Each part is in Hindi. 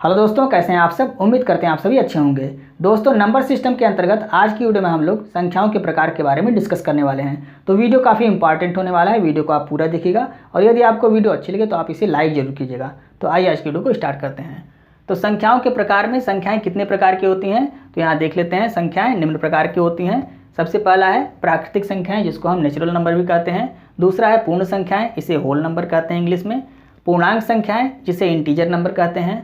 हेलो दोस्तों, कैसे हैं आप सब। उम्मीद करते हैं आप सभी अच्छे होंगे। दोस्तों, नंबर सिस्टम के अंतर्गत आज की वीडियो में हम लोग संख्याओं के प्रकार के बारे में डिस्कस करने वाले हैं। तो वीडियो काफ़ी इंपॉर्टेंट होने वाला है, वीडियो को आप पूरा देखिएगा और यदि आपको वीडियो अच्छी लगे तो आप इसे लाइक जरूर कीजिएगा। तो आइए आज की वीडियो को स्टार्ट करते हैं। तो संख्याओं के प्रकार में संख्याएँ कितने प्रकार की होती हैं, तो यहाँ देख लेते हैं। संख्याएँ निम्न प्रकार की होती हैं। सबसे पहला है प्राकृतिक संख्याएँ, जिसको हम नेचुरल नंबर भी कहते हैं। दूसरा है पूर्ण संख्याएँ, इसे होल नंबर कहते हैं इंग्लिश में। पूर्णांक संख्याएँ, जिसे इंटीजर नंबर कहते हैं।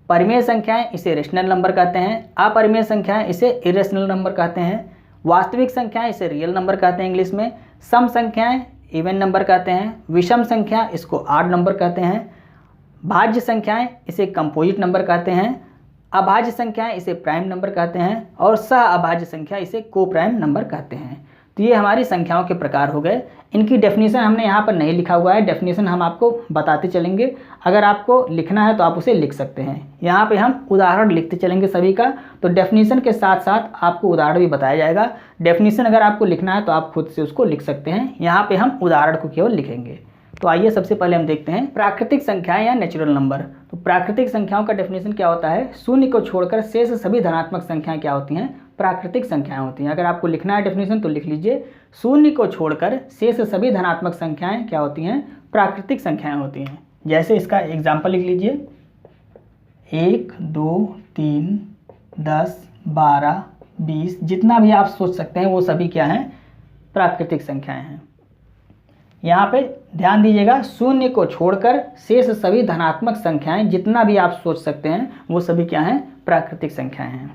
परिमेय संख्याएं, इसे रेशनल नंबर कहते हैं। अपरिमेय संख्याएं, इसे इरेशनल नंबर कहते हैं। वास्तविक संख्याएं, इसे रियल नंबर कहते हैं इंग्लिश में। सम संख्याएं, इवन नंबर कहते हैं। विषम संख्या, इसको ऑड नंबर कहते हैं। भाज्य संख्याएं, इसे कंपोजिट नंबर कहते हैं। अभाज्य संख्याएं, इसे प्राइम नंबर कहते हैं। और सह अभाज्य संख्या, इसे को प्राइम नंबर कहते हैं। तो ये हमारी संख्याओं के प्रकार हो गए। इनकी डेफिनेशन हमने यहाँ पर नहीं लिखा हुआ है, डेफिनेशन हम आपको बताते चलेंगे। अगर आपको लिखना है तो आप उसे लिख सकते हैं। यहाँ पे हम उदाहरण लिखते चलेंगे सभी का, तो डेफिनेशन के साथ साथ आपको उदाहरण भी बताया जाएगा। डेफिनेशन अगर आपको लिखना है तो आप खुद से उसको लिख सकते हैं, यहाँ पे हम उदाहरण को केवल लिखेंगे। तो आइए सबसे पहले हम देखते हैं प्राकृतिक संख्याएं या नेचुरल नंबर। तो प्राकृतिक संख्याओं का डेफिनेशन क्या होता है, शून्य को छोड़कर शेष सभी धनात्मक संख्याएं क्या होती हैं, प्राकृतिक संख्याएं होती हैं। अगर आपको लिखना है डेफिनेशन तो लिख लीजिए, शून्य को छोड़कर शेष सभी धनात्मक संख्याएं क्या होती हैं, प्राकृतिक संख्याएं होती हैं। जैसे इसका एग्जाम्पल लिख लीजिए, 1, 2, 3, 10, 12, 20, जितना भी आप सोच सकते हैं वो सभी क्या हैं, प्राकृतिक संख्याएं हैं। यहाँ पे ध्यान दीजिएगा, शून्य को छोड़कर शेष सभी धनात्मक संख्याएं, जितना भी आप सोच सकते हैं वो सभी क्या हैं, प्राकृतिक संख्याएं हैं।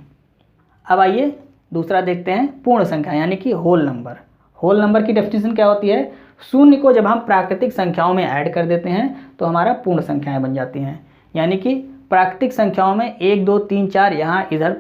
अब आइए दूसरा देखते हैं, पूर्ण संख्या यानी कि होल नंबर। होल नंबर की डेफिनेशन क्या होती है, शून्य को जब हम प्राकृतिक संख्याओं में ऐड कर देते हैं तो हमारा पूर्ण संख्याएं बन जाती हैं। यानी कि प्राकृतिक संख्याओं में 1, 2, 3, 4 यहाँ इधर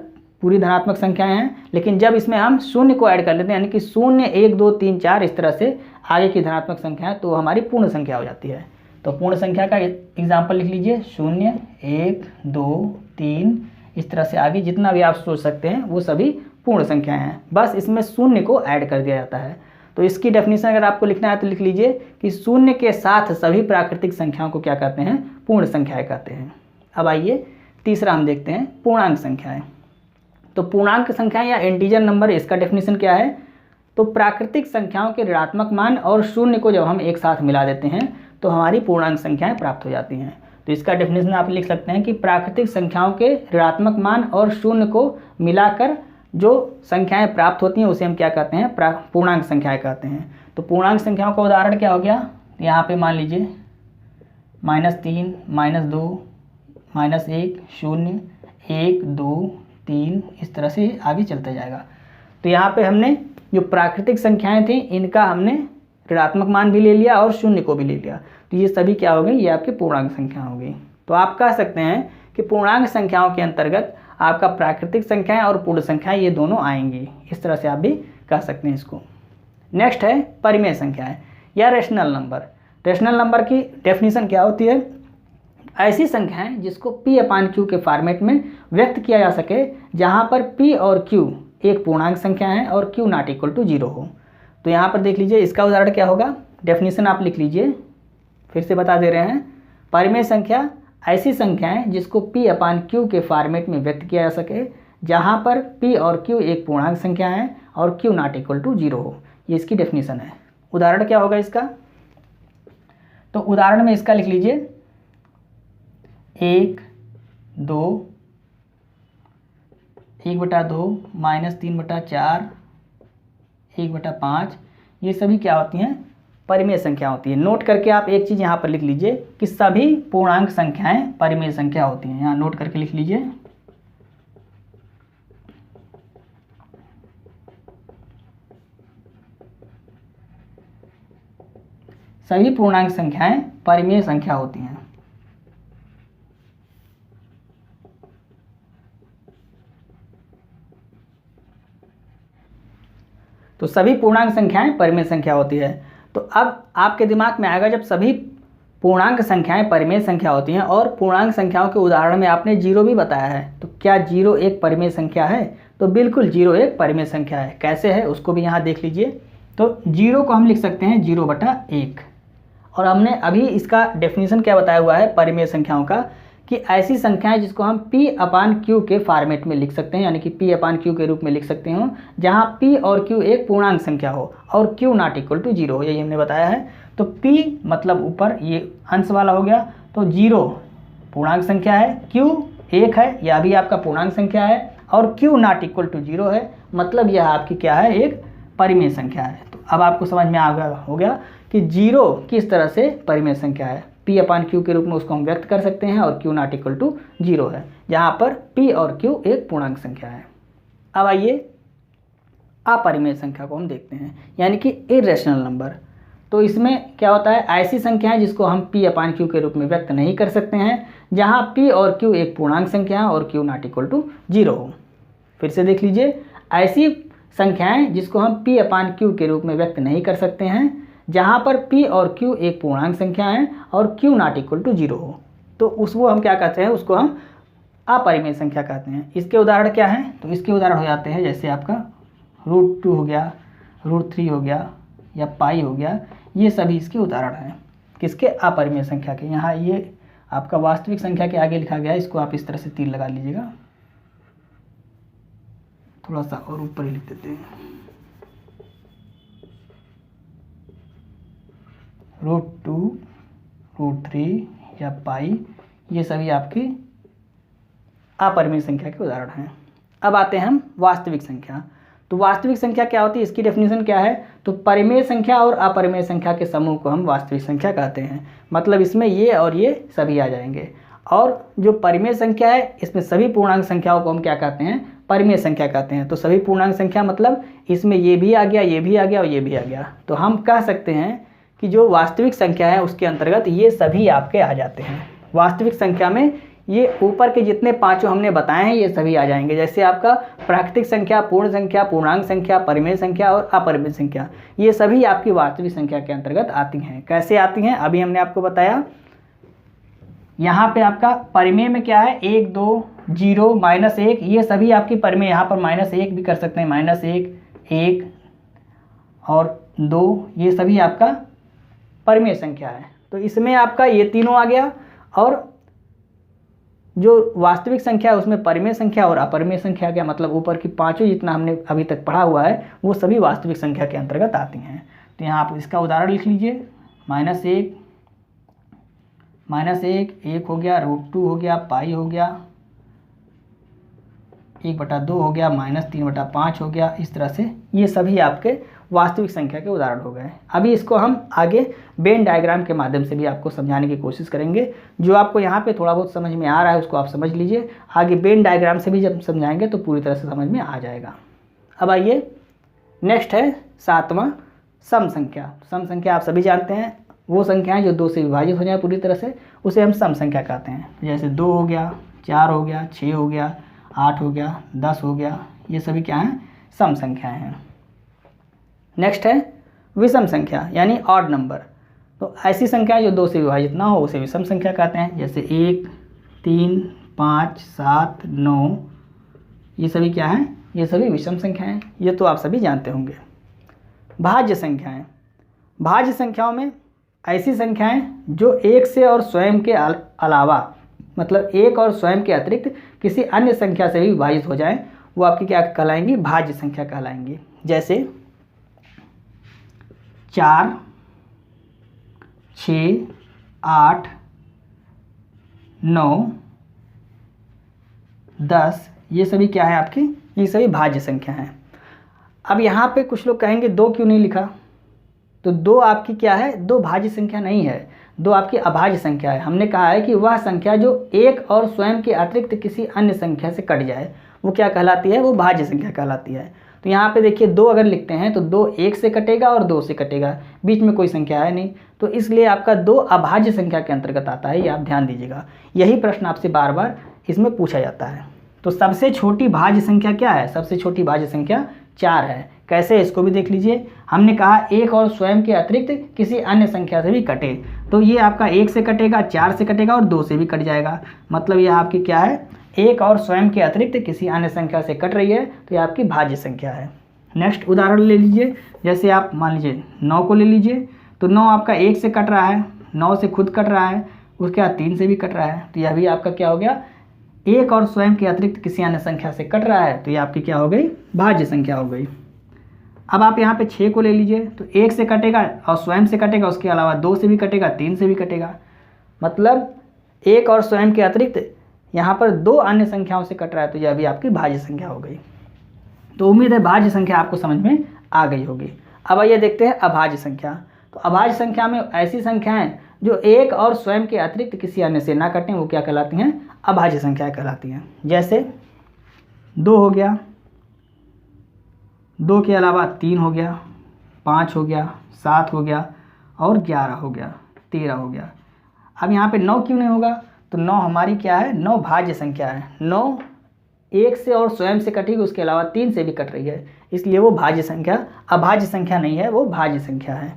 पूरी धनात्मक संख्याएं हैं, लेकिन जब इसमें हम शून्य को ऐड कर लेते हैं, यानी कि 0, 1, 2, 3, 4 इस तरह से आगे की धनात्मक संख्या, तो हमारी पूर्ण संख्या हो जाती है। तो पूर्ण संख्या का एग्जाम्पल लिख लीजिए, 0, 1, 2, 3 इस तरह से आगे जितना भी आप सोच सकते हैं वो सभी पूर्ण संख्याएं हैं, बस इसमें शून्य को ऐड कर दिया जाता है। तो इसकी डेफिनेशन अगर आपको लिखना है तो लिख लीजिए कि शून्य के साथ सभी प्राकृतिक संख्याओं को क्या कहते हैं, पूर्ण संख्याएं कहते हैं। अब आइए तीसरा हम देखते हैं, पूर्णांक संख्याएं। तो पूर्णांक संख्याएं या इंटीजर नंबर, इसका डेफिनेशन क्या है, तो प्राकृतिक संख्याओं के ऋणात्मक मान और शून्य को जब हम एक साथ मिला देते हैं तो हमारी पूर्णांक संख्याएं प्राप्त हो जाती हैं। तो इसका डेफिनेशन आप लिख सकते हैं कि प्राकृतिक संख्याओं के ऋणात्मक मान और शून्य को मिलाकर जो संख्याएं प्राप्त होती हैं उसे हम क्या कहते हैं, पूर्णांक संख्याएं कहते हैं। तो पूर्णांक संख्याओं का उदाहरण क्या हो गया, यहाँ पे मान लीजिए -3, -2, -1, 0, 1, 2, 3 इस तरह से आगे चलता जाएगा। तो यहाँ पे हमने जो प्राकृतिक संख्याएं थी इनका हमने ऋणात्मक मान भी ले लिया और शून्य को भी ले लिया, तो ये सभी क्या हो गई, ये आपकी पूर्णांक संख्या हो गई। तो आप कह सकते हैं कि पूर्णांक संख्याओं के अंतर्गत आपका प्राकृतिक संख्याएं और पूर्ण संख्याएं ये दोनों आएंगी। इस तरह से आप भी कह सकते हैं इसको। नेक्स्ट है परिमेय संख्याएं या रेशनल नंबर। रेशनल नंबर की डेफिनेशन क्या होती है, ऐसी संख्याएं जिसको P/Q के फॉर्मेट में व्यक्त किया जा सके, जहाँ पर P और Q एक पूर्णांक संख्या है और Q ≠ 0 हो। तो यहाँ पर देख लीजिए, इसका उदाहरण क्या होगा, डेफिनेशन आप लिख लीजिए, फिर से बता दे रहे हैं। परिमेय संख्या ऐसी संख्याएं जिसको P/Q के फॉर्मेट में व्यक्त किया जा सके, जहां पर P और Q एक पूर्णांक संख्या है और Q ≠ 0 हो। ये इसकी डेफिनेशन है। उदाहरण क्या होगा इसका, तो उदाहरण में इसका लिख लीजिए 1, 2, 1/2, -3/4, 1/5 ये सभी क्या होती हैं, परिमेय संख्या होती है। नोट करके आप एक चीज़ यहाँ पर लिख लीजिए कि सभी पूर्णांक संख्याएं परिमेय संख्या होती हैं। यहाँ नोट करके लिख लीजिए, सभी पूर्णांक संख्याएं परिमेय संख्या होती हैं। तो सभी पूर्णांक संख्याएं परिमेय संख्या होती है। तो अब आपके दिमाग में आएगा, जब सभी पूर्णांक संख्याएं परिमेय संख्या होती हैं और पूर्णांक संख्याओं के उदाहरण में आपने 0 भी बताया है, तो क्या 0 एक परिमेय संख्या है, तो बिल्कुल 0 एक परिमेय संख्या है। कैसे है उसको भी यहाँ देख लीजिए। तो 0 को हम लिख सकते हैं 0/1, और हमने अभी इसका डेफिनेशन क्या बताया हुआ है परिमेय संख्याओं का, कि ऐसी संख्याएं जिसको हम P/Q के फॉर्मेट में लिख सकते हैं, यानी कि P/Q के रूप में लिख सकते हो, जहां P और Q एक पूर्णांक संख्या हो और Q नॉट इक्वल टू 0 हो, यही हमने बताया है। तो P मतलब ऊपर ये अंश वाला हो गया, तो 0 पूर्णांक संख्या है, Q 1 है, यह भी आपका पूर्णांक संख्या है, और Q नॉट इक्वल टू 0 है, मतलब यह आपकी क्या है, एक परिमेय संख्या है। तो अब आपको समझ में आ गया हो गया कि 0 किस तरह से परिमेय संख्या है। P/Q के रूप में उसको हम व्यक्त कर सकते हैं और Q नॉट इक्वल टू 0 है, जहाँ पर P और Q एक पूर्णांक संख्या है। अब आइए अपरिमेय संख्या को हम देखते हैं, यानी कि इरेशनल नंबर। तो इसमें क्या होता है, ऐसी संख्याएं जिसको हम P/Q के रूप में व्यक्त नहीं कर सकते हैं, जहाँ P और Q एक पूर्णांक संख्या और Q नॉट इक्वल टू 0 हो। फिर से देख लीजिए, ऐसी संख्याएं जिसको हम P/Q के रूप में व्यक्त नहीं कर सकते हैं, जहाँ पर P और Q एक पूर्णांक संख्या है और Q नॉट इक्वल टू 0 हो, तो उसको हम क्या कहते हैं, उसको हम अपरिमेय संख्या कहते हैं। इसके उदाहरण क्या हैं, तो इसके उदाहरण हो जाते हैं जैसे आपका √2 हो गया, √3 हो गया या पाई हो गया, ये सभी इसके उदाहरण हैं किसके, अपरिमेय संख्या के। यहाँ ये आपका वास्तविक संख्या के आगे लिखा गया है, इसको आप इस तरह से तीर लगा लीजिएगा, थोड़ा सा और ऊपर ही लिख देते हैं। √2, √3 या पाई, ये सभी आपकी अपरिमेय संख्या के उदाहरण हैं। अब आते हैं हम वास्तविक संख्या। तो वास्तविक संख्या क्या होती है, इसकी डेफिनेशन क्या है, तो परिमेय संख्या और अपरिमेय संख्या के समूह को हम वास्तविक संख्या कहते हैं। मतलब इसमें ये और ये सभी आ जाएंगे, और जो परिमेय संख्या है इसमें सभी पूर्णांक संख्याओं को हम क्या कहते हैं, परिमेय संख्या कहते हैं। तो सभी पूर्णांक संख्या मतलब इसमें ये भी आ गया, ये भी आ गया और ये भी आ गया, तो हम कह सकते हैं कि जो वास्तविक संख्या है उसके अंतर्गत ये सभी आपके आ जाते हैं। वास्तविक संख्या में ये ऊपर के जितने पांचों हमने बताए हैं ये सभी आ जाएंगे, जैसे आपका प्राकृतिक संख्या, पूर्ण संख्या, पूर्णांक संख्या, परिमेय संख्या और अपरिमेय संख्या, ये सभी आपकी वास्तविक संख्या के अंतर्गत आती हैं। कैसे आती हैं, अभी हमने आपको बताया। यहाँ पे आपका परिमेय में क्या है, 1, 2, 0, -1, ये सभी आपकी परिमेय। यहाँ पर -1 भी कर सकते हैं, -1, 1 और 2, ये सभी आपका परिमेय संख्या है। तो इसमें आपका ये तीनों आ गया, और जो वास्तविक संख्या है उसमें परिमेय संख्या और अपरिमेय संख्या आ गया। मतलब ऊपर की पांचों जितना हमने अभी तक पढ़ा हुआ है वो सभी वास्तविक संख्या के अंतर्गत आती हैं। तो यहाँ आप इसका उदाहरण लिख लीजिए, -1, -1 हो गया, √2 हो गया, पाई हो गया, 1/2 हो गया, -3/5 हो गया। इस तरह से ये सभी आपके वास्तविक संख्या के उदाहरण हो गए। अभी इसको हम आगे वेन डायग्राम के माध्यम से भी आपको समझाने की कोशिश करेंगे। जो आपको यहाँ पे थोड़ा बहुत समझ में आ रहा है उसको आप समझ लीजिए, आगे वेन डायग्राम से भी जब समझाएंगे तो पूरी तरह से समझ में आ जाएगा। अब आइए नेक्स्ट है 7वां सम संख्या। सम संख्या आप सभी जानते हैं, वो संख्याएँ जो 2 से विभाजित हो जाए पूरी तरह से, उसे हम सम संख्या कहते हैं। जैसे 2 हो गया, 4 हो गया, 6 हो गया, 8 हो गया, 10 हो गया, ये सभी क्या हैं, सम संख्याएँ हैं। नेक्स्ट है विषम संख्या यानी ऑड नंबर। तो ऐसी संख्याएं जो 2 से विभाजित ना हो उसे विषम संख्या कहते हैं। जैसे 1, 3, 5, 7, 9, ये सभी क्या हैं, ये सभी विषम संख्याएं, ये तो आप सभी जानते होंगे। भाज्य संख्याएं, भाज्य संख्याओं में ऐसी संख्याएं जो 1 से और स्वयं के अलावा, मतलब 1 और स्वयं के अतिरिक्त किसी अन्य संख्या से भी विभाजित हो जाएं, वो आपकी क्या कहलाएंगी, भाज्य संख्या कहलाएंगी। जैसे 4, 6, 8, 9, 10, ये सभी क्या है आपकी, ये सभी भाज्य संख्या हैं। अब यहाँ पे कुछ लोग कहेंगे 2 क्यों नहीं लिखा, तो 2 आपकी क्या है, 2 भाज्य संख्या नहीं है, 2 आपकी अभाज्य संख्या है। हमने कहा है कि वह संख्या जो 1 और स्वयं के अतिरिक्त किसी अन्य संख्या से कट जाए वो क्या कहलाती है, वो भाज्य संख्या कहलाती है। तो यहाँ पे देखिए 2 अगर लिखते हैं तो 2 1 से कटेगा और 2 से कटेगा, बीच में कोई संख्या है नहीं, तो इसलिए आपका 2 अभाज्य संख्या के अंतर्गत आता है, ये आप ध्यान दीजिएगा। यही प्रश्न आपसे बार बार इसमें पूछा जाता है। तो सबसे छोटी भाज्य संख्या क्या है, सबसे छोटी भाज्य संख्या 4 है। कैसे, इसको भी देख लीजिए। हमने कहा 1 और स्वयं के अतिरिक्त किसी अन्य संख्या से भी कटे, तो ये आपका 1 से कटेगा, 4 से कटेगा और 2 से भी कट जाएगा। मतलब ये आपकी क्या है, 1 और स्वयं के अतिरिक्त किसी अन्य संख्या से कट रही है, तो ये आपकी भाज्य संख्या है। नेक्स्ट उदाहरण ले लीजिए, जैसे आप मान लीजिए 9 को ले लीजिए। तो 9 आपका 1 से कट रहा है, 9 से खुद कट रहा है, उसके बाद 3 से भी कट रहा है, तो यह भी आपका क्या हो गया, 1 और स्वयं के अतिरिक्त किसी अन्य संख्या से कट रहा है, तो ये आपकी क्या हो गई, भाज्य संख्या हो गई। अब आप यहाँ पे 6 को ले लीजिए, तो 1 से कटेगा और स्वयं से कटेगा, उसके अलावा 2 से भी कटेगा, 3 से भी कटेगा, मतलब 1 और स्वयं के अतिरिक्त यहाँ पर 2 अन्य संख्याओं से कट रहा है, तो यह भी आपकी भाज्य संख्या हो गई। तो उम्मीद है भाज्य संख्या आपको समझ में आ गई होगी। अब आइए देखते हैं अभाज्य संख्या। तो अभाज्य संख्या में ऐसी संख्याएं जो 1 और स्वयं के अतिरिक्त किसी अन्य से ना कटें, वो क्या कहलाती हैं, अभाज्य संख्याएं कहलाती हैं। जैसे 2 हो गया, 2 के अलावा 3 हो गया, 5 हो गया, 7 हो गया और 11 हो गया, 13 हो गया। अब यहाँ पे 9 क्यों नहीं होगा, तो 9 हमारी क्या है, 9 भाज्य संख्या है। 9 1 से और स्वयं से कटेगी, उसके अलावा 3 से भी कट रही है, इसलिए वो भाज्य संख्या, अभाज्य संख्या नहीं है, वो भाज्य संख्या है।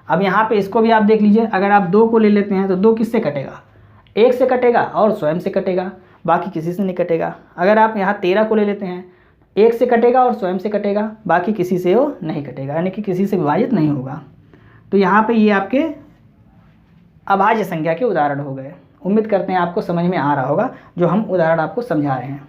अब यहाँ पे इसको भी आप देख लीजिए, अगर आप 2 को ले लेते हैं तो 2 किससे कटेगा, 1 से कटेगा और स्वयं से कटेगा, बाकी किसी से नहीं कटेगा। अगर आप यहाँ 13 को ले लेते हैं, 1 से कटेगा और स्वयं से कटेगा, बाकी किसी से वो नहीं कटेगा, यानी कि किसी से विभाजित नहीं होगा। तो यहाँ पे ये आपके अभाज्य संख्या के उदाहरण हो गए। उम्मीद करते हैं आपको समझ में आ रहा होगा जो हम उदाहरण आपको समझा रहे हैं।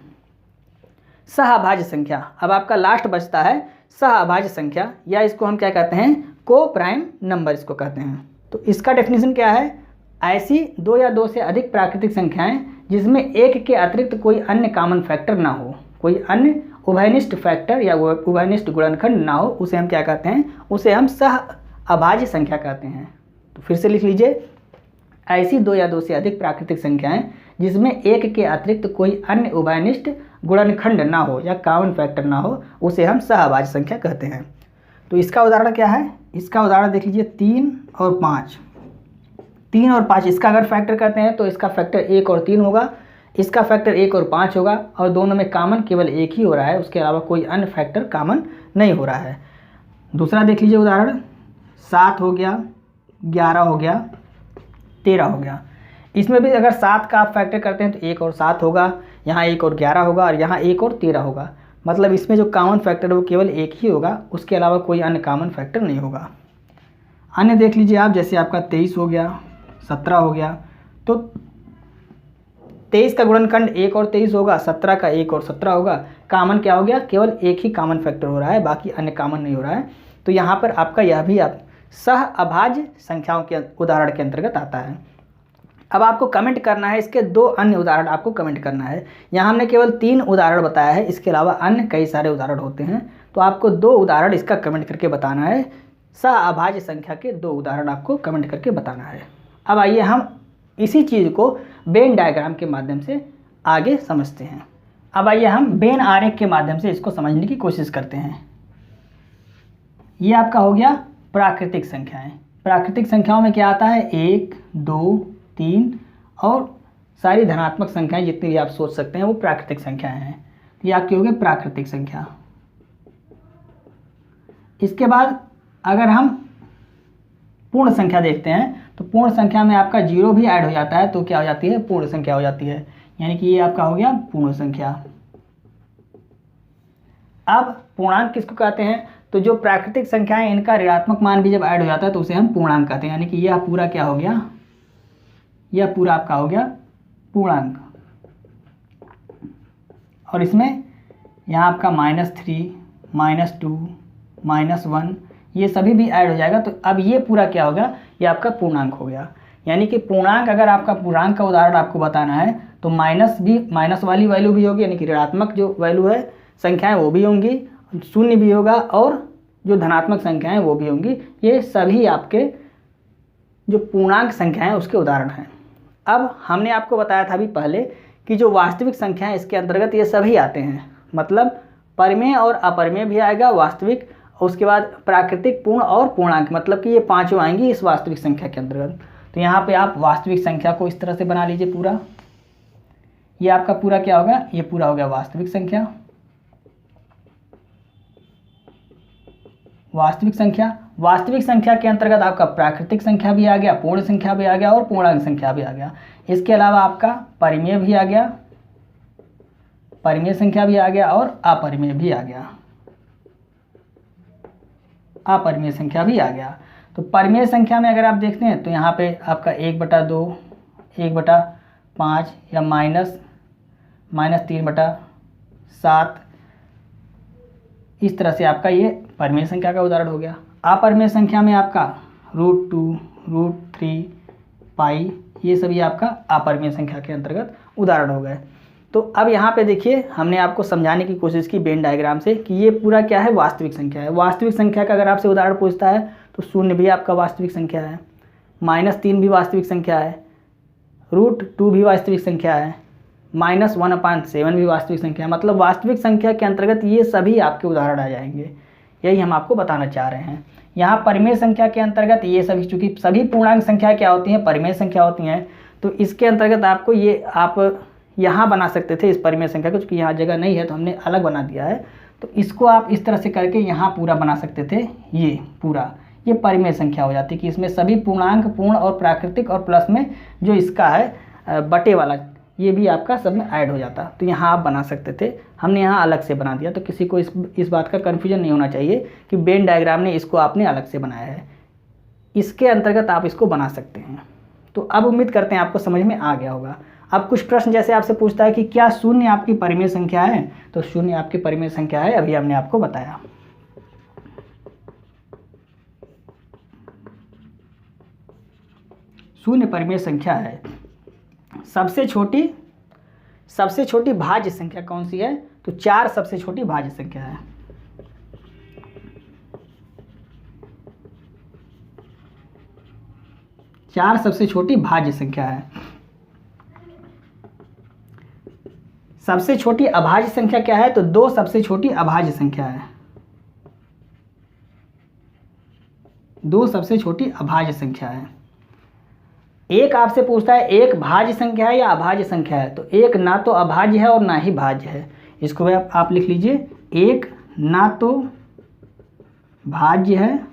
सहअभाज्य संख्या, अब आपका लास्ट बचता है सहअभाज्य संख्या, या इसको हम क्या कहते हैं, को प्राइम नंबर इसको कहते हैं। तो इसका डेफिनेशन क्या है, ऐसी 2 या 2 से अधिक प्राकृतिक संख्याएं जिसमें 1 के अतिरिक्त कोई अन्य कॉमन फैक्टर ना हो, कोई अन्य उभयनिष्ठ फैक्टर या उभयनिष्ठ गुणनखंड ना हो, उसे हम क्या कहते हैं, उसे हम सहअभाज्य संख्या कहते हैं। तो फिर से लिख लीजिए, ऐसी 2 या 2 से अधिक प्राकृतिक संख्याएं जिसमें 1 के अतिरिक्त कोई अन्य उभयनिष्ठ गुणनखंड ना हो या कॉमन फैक्टर ना हो, उसे हम सहअभाज्य संख्या कहते हैं। तो इसका उदाहरण क्या है, इसका उदाहरण देख लीजिए, 3 और 5। 3 और 5 इसका अगर फैक्टर करते हैं तो इसका फैक्टर 1 और 3 होगा, इसका फैक्टर 1 और 5 होगा, और दोनों में कॉमन केवल 1 ही हो रहा है, उसके अलावा कोई अन्य फैक्टर कॉमन नहीं हो रहा है। दूसरा देख लीजिए उदाहरण, 7 हो गया, 11 हो गया, 13 हो गया। इसमें भी अगर 7 का आप फैक्टर करते हैं तो 1 और 7 होगा, यहाँ 1 और 11 होगा, और यहाँ 1 और 13 होगा, मतलब इसमें जो कॉमन फैक्टर है वो केवल 1 ही होगा, उसके अलावा कोई अन्य कॉमन फैक्टर नहीं होगा। अन्य देख लीजिए आप, जैसे आपका 23 हो गया, 17 हो गया, तो 23 का गुणनखंड 1 और 23 होगा, 17 का 1 और 17 होगा, कॉमन क्या हो गया, केवल 1 ही कॉमन फैक्टर हो रहा है, बाकी अन्य कॉमन नहीं हो रहा है। तो यहाँ पर आपका यह भी आप सहअभाज्य संख्याओं के उदाहरण के अंतर्गत आता है। अब आपको कमेंट करना है, इसके 2 अन्य उदाहरण आपको कमेंट करना है। यहाँ हमने केवल 3 उदाहरण बताया है, इसके अलावा अन्य कई सारे उदाहरण होते हैं, तो आपको 2 उदाहरण इसका कमेंट करके बताना है। सहअभाज्य संख्या के 2 उदाहरण आपको कमेंट करके बताना है। अब आइए हम इसी चीज़ को वेन डायग्राम के माध्यम से आगे समझते हैं। अब आइए हम वेन आरेख के माध्यम से इसको समझने की कोशिश करते हैं। ये आपका हो गया प्राकृतिक संख्याएं। प्राकृतिक संख्याओं में क्या आता है, 1, 2, 3 और सारी धनात्मक संख्याएं जितनी भी आप सोच सकते हैं वो प्राकृतिक संख्याएं हैं। ये आपकी हो गई प्राकृतिक संख्या। इसके बाद अगर हम पूर्ण संख्या देखते हैं तो पूर्ण संख्या में आपका 0 भी ऐड हो जाता है, तो क्या हो जाती है, पूर्ण संख्या हो जाती है, यानी कि ये आपका हो गया पूर्ण संख्या। अब पूर्णांक किसको कहते हैं, तो जो प्राकृतिक संख्याएं इनका ऋणात्मक मान भी जब ऐड हो जाता है तो उसे हम पूर्णांक कहते हैं, यानी कि यह पूरा क्या हो गया, यह पूरा आपका हो गया पूर्णांक। और इसमें यहाँ आपका -3, -2, -1 ये सभी भी ऐड हो जाएगा, तो अब ये पूरा क्या हो गया, ये आपका पूर्णांक हो गया। यानी कि पूर्णांक, अगर आपका पूर्णांक का उदाहरण आपको बताना है तो माइनस वाली वैल्यू भी होगी, यानी कि ऋणात्मक जो वैल्यू है संख्याएं वो भी होंगी, शून्य भी होगा, और जो धनात्मक संख्याएं वो भी होंगी। ये सभी आपके जो पूर्णांक संख्याएं उसके उदाहरण हैं। अब हमने आपको बताया था अभी पहले कि जो वास्तविक संख्याएं इसके अंतर्गत ये सभी आते हैं, मतलब परिमेय और अपरिमेय भी आएगा, वास्तविक, और उसके बाद प्राकृतिक, पूर्ण और पूर्णांक, मतलब कि ये पांचों आएंगी इस वास्तविक संख्या के अंतर्गत। तो यहाँ पे आप वास्तविक संख्या को इस तरह से बना लीजिए पूरा, ये आपका पूरा क्या होगा, ये पूरा हो गया वास्तविक संख्या। वास्तविक संख्या के अंतर्गत आपका प्राकृतिक संख्या भी आ गया, पूर्ण संख्या भी आ गया और पूर्णांक संख्या भी आ गया। इसके अलावा आपका परिमेय भी आ गया, परिमेय संख्या भी आ गया और अपरिमेय भी आ गया, अपरिमेय संख्या भी आ गया। तो परिमेय संख्या में अगर आप देखते हैं तो यहाँ पे आपका 1/2, 1/5 या -3/7, इस तरह से आपका ये परिमेय संख्या का उदाहरण हो गया। अपरिमेय संख्या में आपका √2, √3, पाई, ये सभी आपका अपरिमेय संख्या के अंतर्गत उदाहरण हो गए। तो अब यहाँ पे देखिए हमने आपको समझाने की कोशिश की वेन डायग्राम से कि ये पूरा क्या है, वास्तविक संख्या है। वास्तविक संख्या का अगर आपसे उदाहरण पूछता है तो 0 भी आपका वास्तविक संख्या है, -3 भी वास्तविक संख्या है, √2 भी वास्तविक संख्या है, -1/7 भी वास्तविक संख्या है। मतलब वास्तविक संख्या के अंतर्गत ये सभी आपके उदाहरण आ जाएंगे। यही हम आपको बताना चाह रहे हैं। यहाँ परिमेय संख्या के अंतर्गत ये सभी, चूँकि सभी पूर्णांक संख्या क्या होती हैं, परिमेय संख्या होती हैं, तो इसके अंतर्गत आपको ये आप यहाँ बना सकते थे इस परिमेय संख्या को, चूँकि यहाँ जगह नहीं है तो हमने अलग बना दिया है। तो इसको आप इस तरह से करके यहाँ पूरा बना सकते थे। ये पूरा ये परिमेय संख्या हो जाती कि इसमें सभी पूर्णांक, पूर्ण और प्राकृतिक और प्लस में जो इसका है बटे वाला, ये भी आपका सब में ऐड हो जाता। तो यहाँ आप बना सकते थे, हमने यहाँ अलग से बना दिया। तो किसी को इस बात का कन्फ्यूजन नहीं होना चाहिए कि वेन डायग्राम ने इसको आपने अलग से बनाया है, इसके अंतर्गत आप इसको बना सकते हैं। तो अब उम्मीद करते हैं आपको समझ में आ गया होगा। अब कुछ प्रश्न जैसे आपसे पूछता है कि क्या 0 आपकी परिमेय संख्या है, तो 0 आपकी परिमेय संख्या है, अभी हमने आपको बताया। शून्य परिमेय संख्या है। सबसे छोटी भाज्य संख्या कौन सी है, तो 4 सबसे छोटी भाज्य संख्या है। चार सबसे छोटी भाज्य संख्या है। सबसे छोटी अभाज्य संख्या क्या है, तो 2 सबसे छोटी अभाज्य संख्या है। 2 सबसे छोटी अभाज्य संख्या है। एक आपसे पूछता है एक भाज्य संख्या है या अभाज्य संख्या है, तो एक ना तो अभाज्य है और ना ही भाज्य है। इसको आप लिख लीजिए, एक ना तो भाज्य है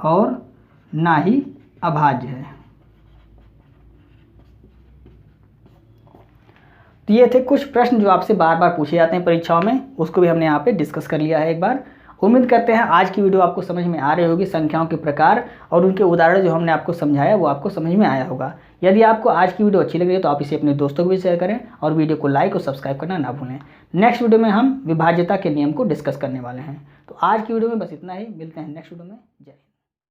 और ना ही अभाज्य है। तो ये थे कुछ प्रश्न जो आपसे बार बार पूछे जाते हैं परीक्षाओं में, उसको भी हमने यहाँ पे डिस्कस कर लिया है एक बार। उम्मीद करते हैं आज की वीडियो आपको समझ में आ रही होगी। संख्याओं के प्रकार और उनके उदाहरण जो हमने आपको समझाया वो आपको समझ में आया होगा। यदि आपको आज की वीडियो अच्छी लग रही है तो आप इसे अपने दोस्तों को भी शेयर करें और वीडियो को लाइक और सब्सक्राइब करना ना भूलें। नेक्स्ट वीडियो में हम विभाज्यता के नियम को डिस्कस करने वाले हैं। तो आज की वीडियो में बस इतना ही, मिलते हैं नेक्स्ट वीडियो में। जय।